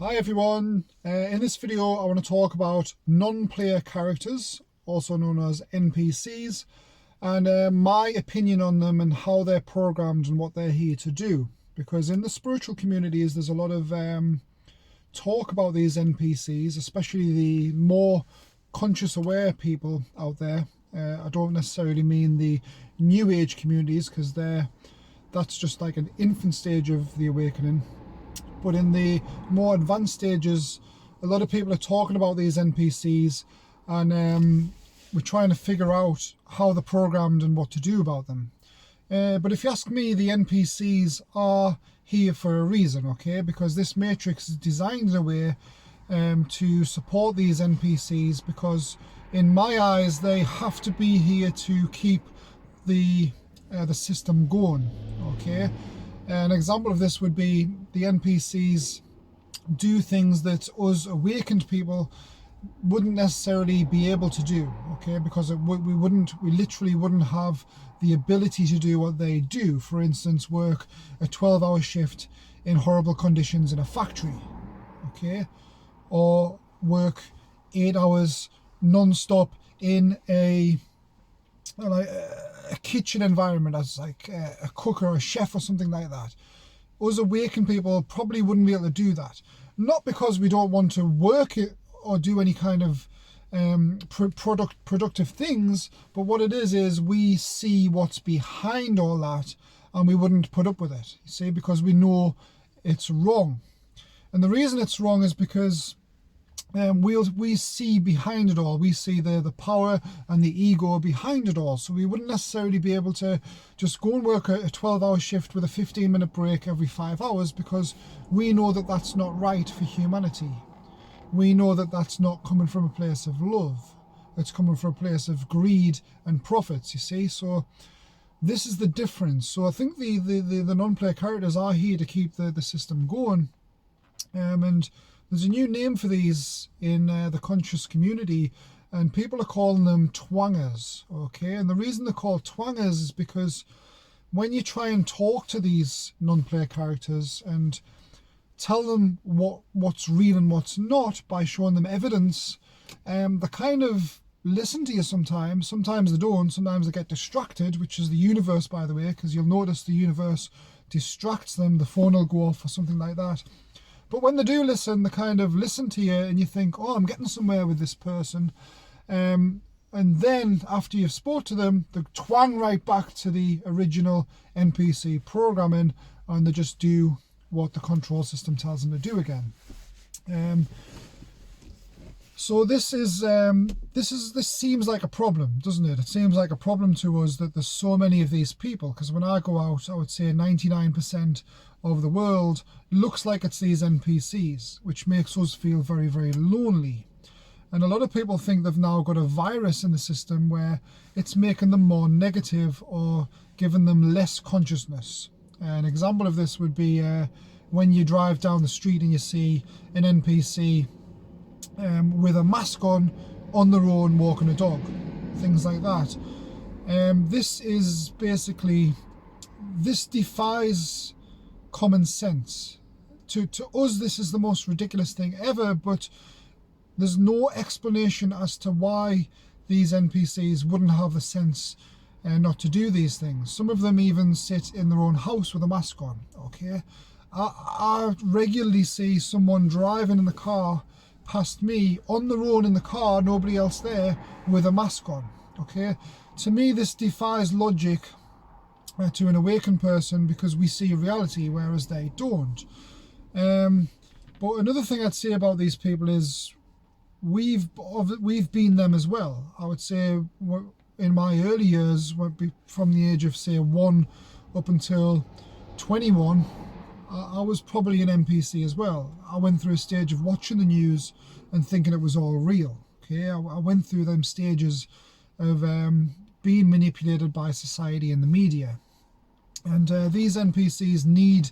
Hi everyone, in this video I want to talk about non-player characters, also known as NPCs, and my opinion on them and how they're programmed and what they're here to do. Because in the spiritual communities there's a lot of talk about these NPCs, especially the more conscious aware people out there. I don't necessarily mean the new age communities, because that's just like an infant stage of the awakening. But in the more advanced stages, a lot of people are talking about these NPCs, and we're trying to figure out how they're programmed and what to do about them. But if you ask me, the NPCs are here for a reason, okay? Because this matrix is designed in a way to support these NPCs, because in my eyes they have to be here to keep the system going, okay? An example of this would be the NPCs do things that us awakened people wouldn't necessarily be able to do, okay? Because we literally wouldn't have the ability to do what they do. For instance, work a 12-hour shift in horrible conditions in a factory, okay? Or work 8 hours non-stop in a kitchen environment as like a cook or a chef or something like that. Us awakened people probably wouldn't be able to do that. Not because we don't want to work it or do any kind of productive things, but what it is we see what's behind all that and we wouldn't put up with it, you see, because we know it's wrong. And the reason it's wrong is because we see behind it all. We see the power and the ego behind it all. So we wouldn't necessarily be able to just go and work a 12-hour shift with a 15-minute break every 5 hours, because we know that that's not right for humanity. We know that that's not coming from a place of love. It's coming from a place of greed and profits, you see. So this is the difference. So I think the non-player characters are here to keep the system going. And there's a new name for these in the conscious community, and people are calling them twangers, okay? And the reason they're called twangers is because when you try and talk to these non-player characters and tell them what's real and what's not by showing them evidence, they kind of listen to you sometimes. Sometimes they don't. Sometimes they get distracted, which is the universe, by the way, because you'll notice the universe distracts them. The phone will go off or something like that. But when they do listen, they kind of listen to you and you think, oh, I'm getting somewhere with this person. And then after you've spoke to them, they twang right back to the original NPC programming, and they just do what the control system tells them to do again. So this seems like a problem, doesn't it? It seems like a problem to us that there's so many of these people, because when I go out, I would say 99% of the world looks like it's these NPCs, which makes us feel very, very lonely. And a lot of people think they've now got a virus in the system where it's making them more negative or giving them less consciousness. An example of this would be when you drive down the street and you see an NPC with a mask on the road walking a dog, things like that. This is basically, this defies common sense. To us, this is the most ridiculous thing ever, but there's no explanation as to why these NPCs wouldn't have the sense not to do these things. Some of them even sit in their own house with a mask on, okay? I regularly see someone driving in the car past me on their own in the car, nobody else there, with a mask on, okay? To me, this defies logic to an awakened person, because we see reality whereas they don't. But another thing I'd say about these people is we've been them as well. I would say in my early years, from the age of say 1 up until 21, I was probably an NPC as well. I went through a stage of watching the news and thinking it was all real, okay? I went through them stages of being manipulated by society and the media. And these NPCs need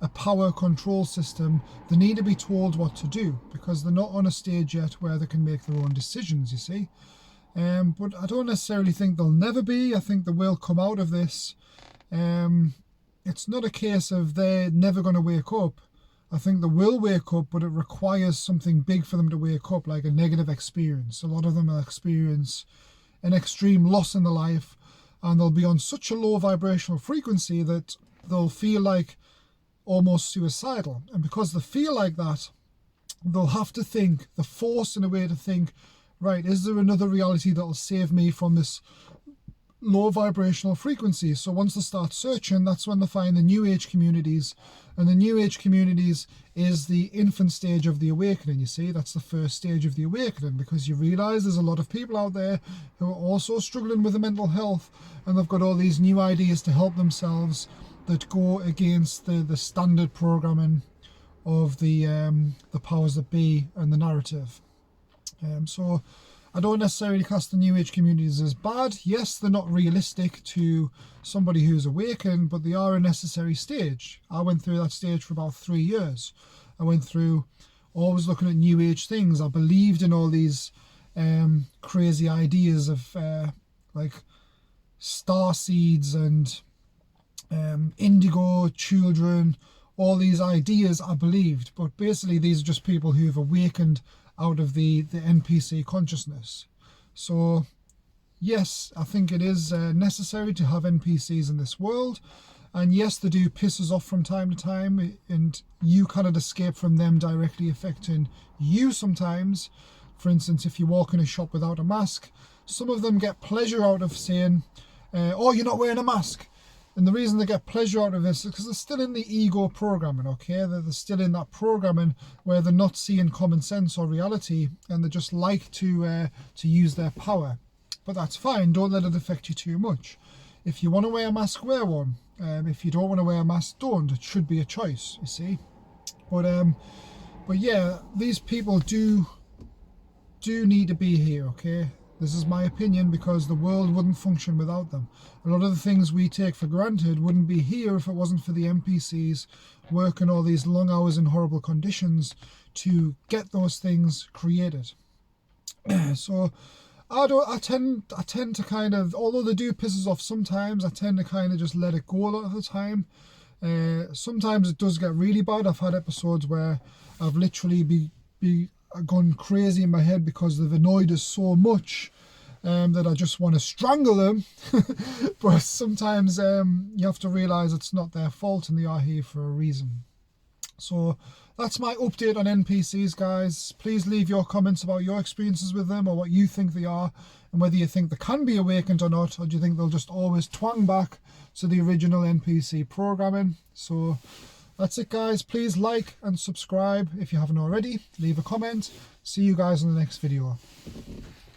a power control system. They need to be told what to do, because they're not on a stage yet where they can make their own decisions, you see. But I don't necessarily think they'll never be. I think they will come out of this. It's not a case of they're never going to wake up. I think they will wake up, but it requires something big for them to wake up, like a negative experience. A lot of them will experience an extreme loss in their life, and they'll be on such a low vibrational frequency that they'll feel like almost suicidal. And because they feel like that, they'll have to think, they're forced in a way to think, right, is there another reality that'll save me from this low vibrational frequency? So once they start searching, that's when they find the New Age communities. And the New Age communities is the infant stage of the awakening. You see, that's the first stage of the awakening, because you realize there's a lot of people out there who are also struggling with the mental health, and they've got all these new ideas to help themselves that go against the standard programming of the powers that be and the narrative. So I don't necessarily class the New Age communities as bad. Yes, they're not realistic to somebody who's awakened, but they are a necessary stage. I went through that stage for about 3 years. I went through always looking at New Age things. I believed in all these crazy ideas of like star seeds and indigo children, all these ideas I believed. But basically these are just people who've awakened out of the NPC consciousness. So yes, I think it is necessary to have NPCs in this world, and yes, they do piss us off from time to time, and you cannot escape from them directly affecting you sometimes. For instance, if you walk in a shop without a mask, some of them get pleasure out of saying, oh, you're not wearing a mask. And the reason they get pleasure out of this is because they're still in the ego programming, okay? They're still in that programming where they're not seeing common sense or reality, and they just like to use their power. But that's fine. Don't let it affect you too much. If you want to wear a mask, wear one. If you don't want to wear a mask, don't. It should be a choice, you see. But yeah, these people do need to be here, okay? This is my opinion, because the world wouldn't function without them. A lot of the things we take for granted wouldn't be here if it wasn't for the NPCs working all these long hours in horrible conditions to get those things created. So I tend to kind of, although they do piss us off sometimes, I tend to kind of just let it go a lot of the time. Sometimes it does get really bad. I've had episodes where I've literally gone crazy in my head because they've annoyed us so much that I just want to strangle them. But sometimes you have to realize it's not their fault and they are here for a reason. So that's my update on NPCs, guys. Please leave your comments about your experiences with them, or what you think they are, and whether you think they can be awakened or not, or do you think they'll just always twang back to the original NPC programming. So that's it, guys. Please like and subscribe if you haven't already. Leave a comment. See you guys in the next video.